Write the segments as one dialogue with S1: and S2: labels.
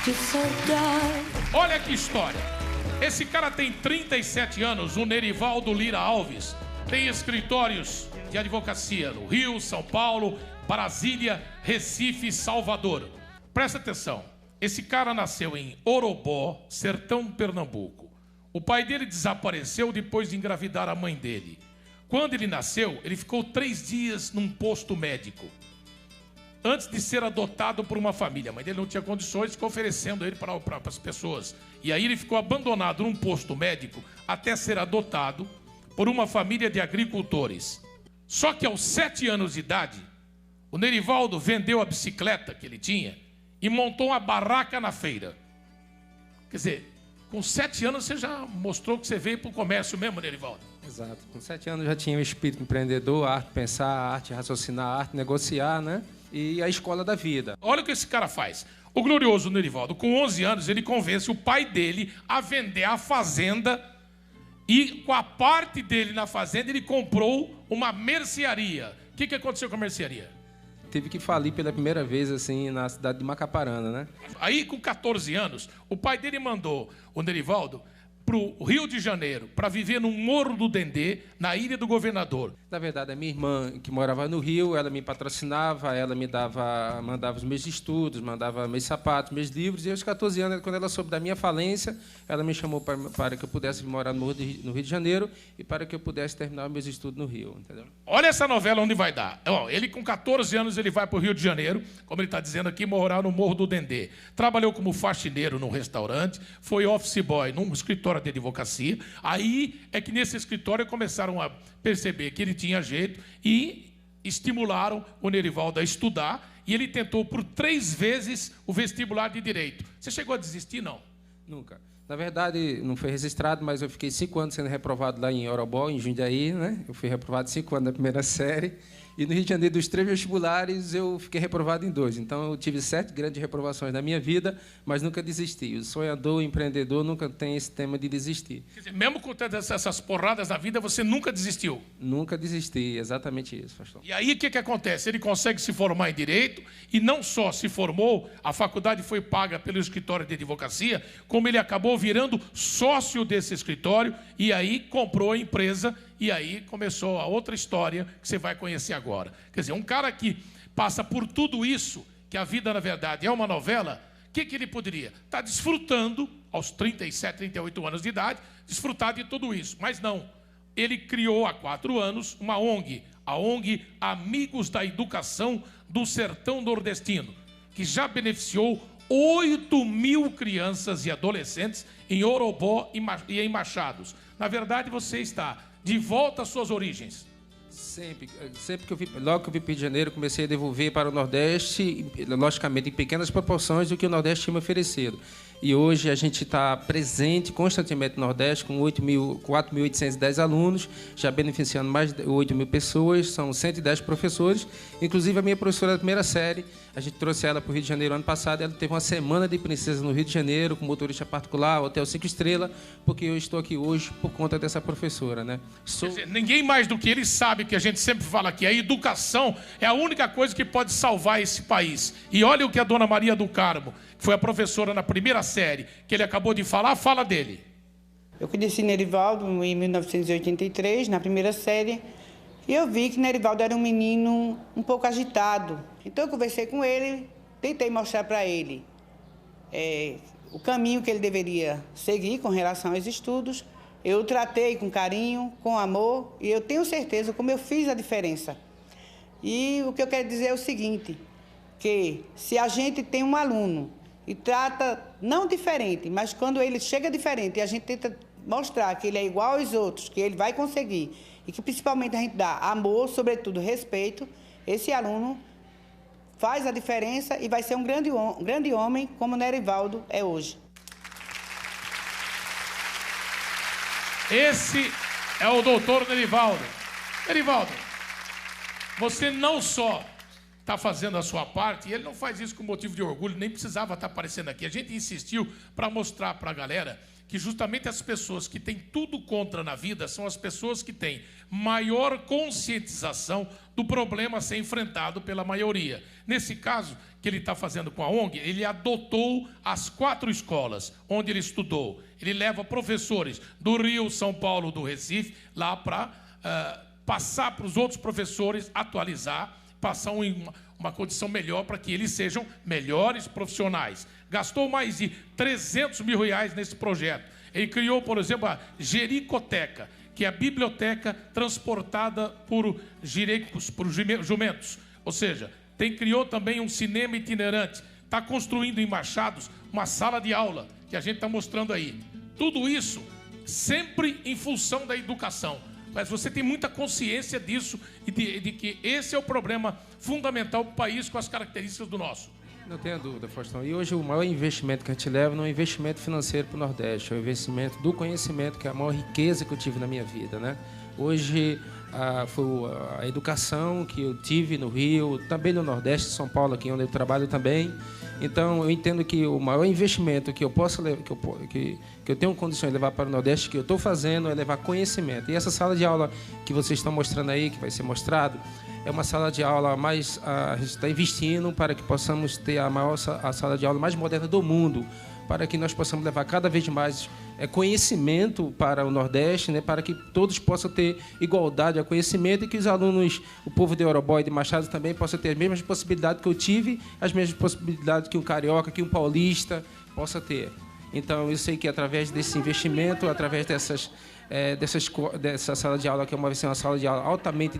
S1: Que saudade.
S2: Olha que história. Esse cara tem 37 anos, o Nerivaldo Lira Alves. Tem escritórios de advocacia no Rio, São Paulo, Brasília, Recife e Salvador. Presta atenção. Esse cara nasceu em Orobó, sertão de Pernambuco. O pai dele desapareceu depois de engravidar a mãe dele. Quando ele nasceu, ele ficou 3 dias num posto médico, antes de ser adotado por uma família. A mãe dele não tinha condições, ficou oferecendo ele para as pessoas. E aí ele ficou abandonado num posto médico até ser adotado por uma família de agricultores. Só que aos 7 anos de idade, o Nerivaldo vendeu a bicicleta que ele tinha e montou uma barraca na feira. Quer dizer, com 7 anos você já mostrou que você veio para o comércio mesmo, Nerivaldo?
S3: Exato. Com 7 anos já tinha o espírito empreendedor, a arte de pensar, a arte de raciocinar, a arte de negociar, né? E a escola da vida.
S2: Olha o que esse cara faz. O glorioso Nerivaldo, com 11 anos, ele convence o pai dele a vender a fazenda e com a parte dele na fazenda ele comprou uma mercearia. O que aconteceu com a mercearia?
S3: Teve que falir pela primeira vez, assim, na cidade de Macaparana, né?
S2: Aí, com 14 anos, o pai dele mandou o Nerivaldo para o Rio de Janeiro para viver no Morro do Dendê, na Ilha do Governador.
S3: Na verdade, a minha irmã, que morava no Rio, ela me patrocinava, ela me mandava os meus estudos, mandava meus sapatos, meus livros, e aos 14 anos, quando ela soube da minha falência, ela me chamou para que eu pudesse morar no Rio de Janeiro e para que eu pudesse terminar meus estudos no Rio, entendeu?
S2: Olha essa novela onde vai dar. Ele, com 14 anos, ele vai para o Rio de Janeiro, como ele está dizendo aqui, morar no Morro do Dendê. Trabalhou como faxineiro num restaurante, foi office boy num escritório de advocacia. Aí é que nesse escritório começaram a perceber que ele tinha jeito e estimularam o Nerivaldo a estudar, e ele tentou por 3 vezes o vestibular de Direito. Você chegou a desistir, não?
S3: Nunca. Na verdade, não foi registrado, mas eu fiquei 5 anos sendo reprovado lá em Orobó, em Jundiaí, né? Eu fui reprovado 5 anos na primeira série. E no Rio de Janeiro, dos 3 vestibulares, eu fiquei reprovado em 2. Então, eu tive 7 grandes reprovações na minha vida, mas nunca desisti. O sonhador, o empreendedor, nunca tem esse tema de desistir.
S2: Quer dizer, mesmo com todas essas porradas na vida, você nunca desistiu?
S3: Nunca desisti, exatamente isso, pastor.
S2: E aí, o que acontece? Ele consegue se formar em Direito, e não só se formou, a faculdade foi paga pelo escritório de advocacia, como ele acabou virando sócio desse escritório, e aí comprou a empresa. E aí começou a outra história que você vai conhecer agora. Quer dizer, um cara que passa por tudo isso, que a vida, na verdade, é uma novela, o que ele poderia? Estar desfrutando, aos 37, 38 anos de idade, desfrutar de tudo isso. Mas não. Ele criou há 4 anos uma ONG, a ONG Amigos da Educação do Sertão Nordestino, que já beneficiou 8.000 crianças e adolescentes em Orobó e em Machados. Na verdade, você está de volta às suas origens.
S3: Sempre que logo que eu vim para o Rio de Janeiro, comecei a devolver para o Nordeste, logicamente em pequenas proporções do que o Nordeste tinha me oferecido. E hoje a gente está presente constantemente no Nordeste, com 4.810 alunos, já beneficiando mais de 8.000 pessoas, são 110 professores. Inclusive, a minha professora da primeira série, a gente trouxe ela para o Rio de Janeiro ano passado, ela teve uma semana de princesa no Rio de Janeiro, com motorista particular, hotel 5 estrelas, porque eu estou aqui hoje por conta dessa professora, né?
S2: Quer dizer, ninguém mais do que ele sabe que a gente sempre fala aqui, a educação é a única coisa que pode salvar esse país. E olha o que a dona Maria do Carmo, que foi a professora na primeira série, que ele acabou de falar, fala dele.
S4: Eu conheci Nerivaldo em 1983, na primeira série, e eu vi que Nerivaldo era um menino um pouco agitado. Então eu conversei com ele, tentei mostrar para ele o caminho que ele deveria seguir com relação aos estudos. Eu o tratei com carinho, com amor, e eu tenho certeza como eu fiz a diferença. E o que eu quero dizer é o seguinte, que se a gente tem um aluno e trata não diferente, mas quando ele chega diferente e a gente tenta mostrar que ele é igual aos outros, que ele vai conseguir, e que principalmente a gente dá amor, sobretudo respeito, esse aluno faz a diferença e vai ser um grande homem como o Nerivaldo é hoje.
S2: Esse é o doutor Nerivaldo. Nerivaldo, você não só está fazendo a sua parte, e ele não faz isso com motivo de orgulho, nem precisava estar aparecendo aqui. A gente insistiu para mostrar para a galera que justamente as pessoas que têm tudo contra na vida são as pessoas que têm maior conscientização do problema a ser enfrentado pela maioria. Nesse caso, que ele está fazendo com a ONG, ele adotou as 4 escolas onde ele estudou. Ele leva professores do Rio, São Paulo, do Recife, lá para passar para os outros professores, atualizar, passar uma condição melhor para que eles sejam melhores profissionais. Gastou mais de R$300 mil nesse projeto. Ele criou, por exemplo, a Jericoteca, que é a biblioteca transportada por jumentos. Ou seja, criou também um cinema itinerante. Está construindo em Machados uma sala de aula, que a gente está mostrando aí. Tudo isso sempre em função da educação. Mas você tem muita consciência disso e de que esse é o problema fundamental para o país com as características do nosso.
S3: Não tenha dúvida, Faustão. E hoje o maior investimento que a gente leva não é um investimento financeiro para o Nordeste, é o investimento do conhecimento, que é a maior riqueza que eu tive na minha vida, né? Hoje, foi a educação que eu tive no Rio, também no Nordeste, São Paulo, aqui onde eu trabalho também. Então, eu entendo que o maior investimento que eu posso que eu tenho condições de levar para o Nordeste, que eu estou fazendo, é levar conhecimento. E essa sala de aula que vocês estão mostrando aí, que vai ser mostrado, é uma sala de aula mais... a gente está investindo para que possamos ter a sala de aula mais moderna do mundo, para que nós possamos levar cada vez mais conhecimento para o Nordeste, né, para que todos possam ter igualdade a conhecimento e que os alunos, o povo de Orobó e de Machado também possam ter as mesmas possibilidades que eu tive, as mesmas possibilidades que um carioca, que um paulista possa ter. Então, eu sei que através desse investimento, através dessa sala de aula, que vai ser uma sala de aula altamente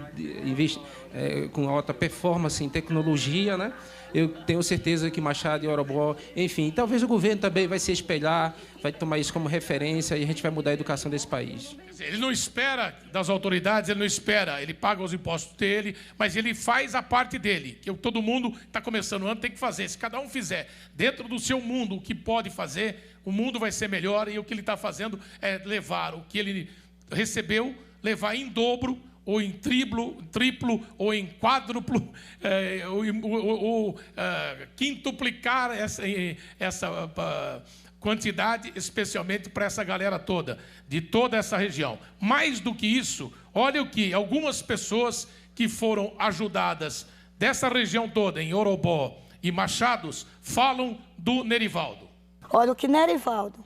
S3: com alta performance em tecnologia, né? Eu tenho certeza que Machado e Orobó, enfim, talvez o governo também vai se espelhar, vai tomar isso como referência e a gente vai mudar a educação desse país.
S2: Ele não espera das autoridades, ele não espera, ele paga os impostos dele, mas ele faz a parte dele, que todo mundo está começando o ano tem que fazer. Se cada um fizer dentro do seu mundo o que pode fazer, o mundo vai ser melhor e o que ele está fazendo é levar o que ele recebeu, levar em dobro, ou em triplo, ou em quádruplo, ou quintuplicar essa quantidade, especialmente para essa galera toda, de toda essa região. Mais do que isso, olha o que algumas pessoas que foram ajudadas dessa região toda, em Orobó e Machados, falam do Nerivaldo.
S1: Olha o que Nerivaldo,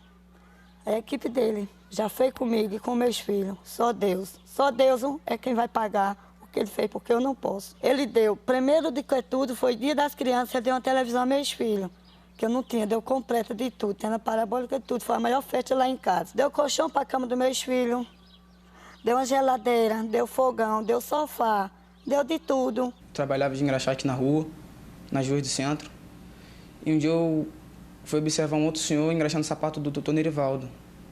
S1: a equipe dele, já fez comigo e com meus filhos, só Deus. Só Deus é quem vai pagar o que ele fez, porque eu não posso. Ele deu, primeiro de que tudo, foi Dia das Crianças, ele deu uma televisão a meus filhos, que eu não tinha, deu completa de tudo, tendo parabólica de tudo, foi a maior festa lá em casa. Deu colchão para a cama dos meus filhos, deu uma geladeira, deu fogão, deu sofá, deu de tudo.
S5: Trabalhava de engraxate na rua, nas ruas do centro, e um dia eu fui observar um outro senhor engraxando o sapato do doutor Nerivaldo.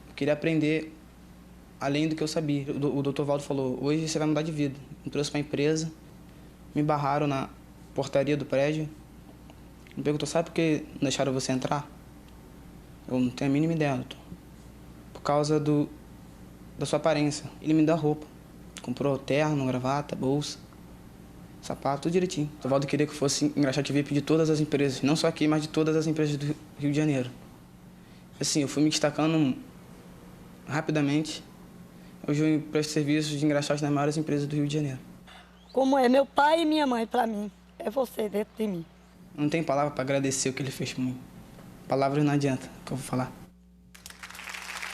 S5: Eu queria aprender além do que eu sabia. O doutor Valdo falou, hoje você vai mudar de vida. Me trouxe para a empresa, me barraram na portaria do prédio. Me perguntou, sabe por que não deixaram você entrar? Eu não tenho a mínima ideia, doutor. Por causa da sua aparência. Ele me dá roupa. Comprou terno, gravata, bolsa, sapato, tudo direitinho. O doutor Valdo queria que eu fosse engraxate VIP de todas as empresas. Não só aqui, mas de todas as empresas do Rio de Janeiro. Assim, eu fui me destacando rapidamente. Hoje eu presto serviços de engraxate nas maiores empresas do Rio de Janeiro.
S1: Como é meu pai e minha mãe para mim, é você dentro de mim.
S5: Não tem palavra para agradecer o que ele fez por mim. Palavras não adianta, que eu vou falar.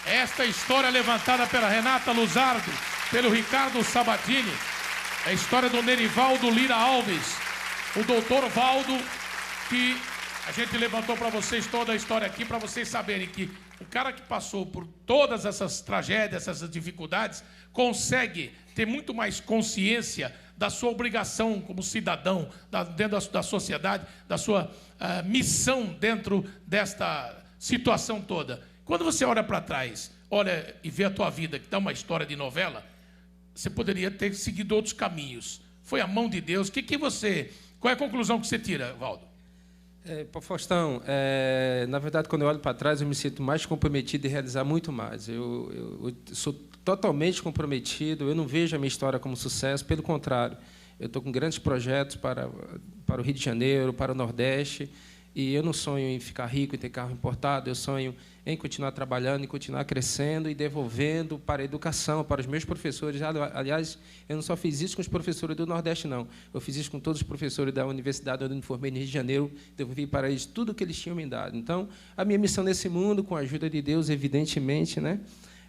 S2: Esta história levantada pela Renata Luzardo, pelo Ricardo Sabatini, é a história do Nerivaldo Lira Alves, o doutor Valdo, que a gente levantou para vocês toda a história aqui, para vocês saberem que o cara que passou por todas essas tragédias, essas dificuldades, consegue ter muito mais consciência da sua obrigação como cidadão, dentro da sociedade, da sua missão dentro desta situação toda. Quando você olha para trás, olha e vê a tua vida, que dá uma história de novela, você poderia ter seguido outros caminhos. Foi a mão de Deus. Qual é a conclusão que você tira, Valdo?
S3: Faustão, na verdade, quando eu olho para trás, eu me sinto mais comprometido em realizar muito mais. Eu sou totalmente comprometido, eu não vejo a minha história como sucesso, pelo contrário. Eu estou com grandes projetos para o Rio de Janeiro, para o Nordeste, E eu não sonho em ficar rico e ter carro importado, eu sonho em continuar trabalhando e continuar crescendo e devolvendo para a educação, para os meus professores. Aliás, eu não só fiz isso com os professores do Nordeste, não. Eu fiz isso com todos os professores da universidade onde eu me formei no Rio de Janeiro, devolvi para eles tudo o que eles tinham me dado. Então, a minha missão nesse mundo, com a ajuda de Deus, evidentemente, né,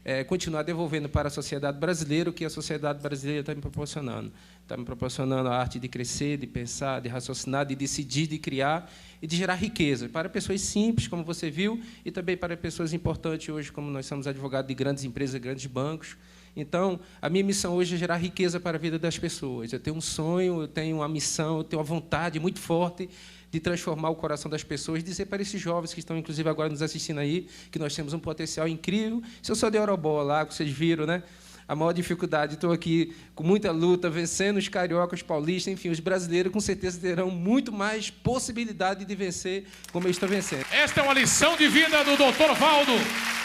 S3: é continuar devolvendo para a sociedade brasileira o que a sociedade brasileira está me proporcionando. Está me proporcionando a arte de crescer, de pensar, de raciocinar, de decidir, de criar e de gerar riqueza para pessoas simples, como você viu, e também para pessoas importantes hoje, como nós somos advogados de grandes empresas, grandes bancos. Então, a minha missão hoje é gerar riqueza para a vida das pessoas. Eu tenho um sonho, eu tenho uma missão, eu tenho uma vontade muito forte de transformar o coração das pessoas, dizer para esses jovens que estão, inclusive, agora nos assistindo aí, que nós temos um potencial incrível. Se eu sou de Eurobola lá, que vocês viram, né? A maior dificuldade, estou aqui com muita luta, vencendo os cariocas, os paulistas, enfim, os brasileiros, com certeza, terão muito mais possibilidade de vencer como eu estou vencendo.
S2: Esta é uma lição de vida do Dr. Valdo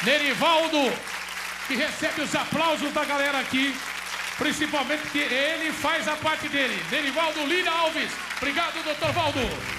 S2: Nerivaldo, que recebe os aplausos da galera aqui, principalmente porque ele faz a parte dele. Nerivaldo Lira Alves. Obrigado, Dr. Valdo.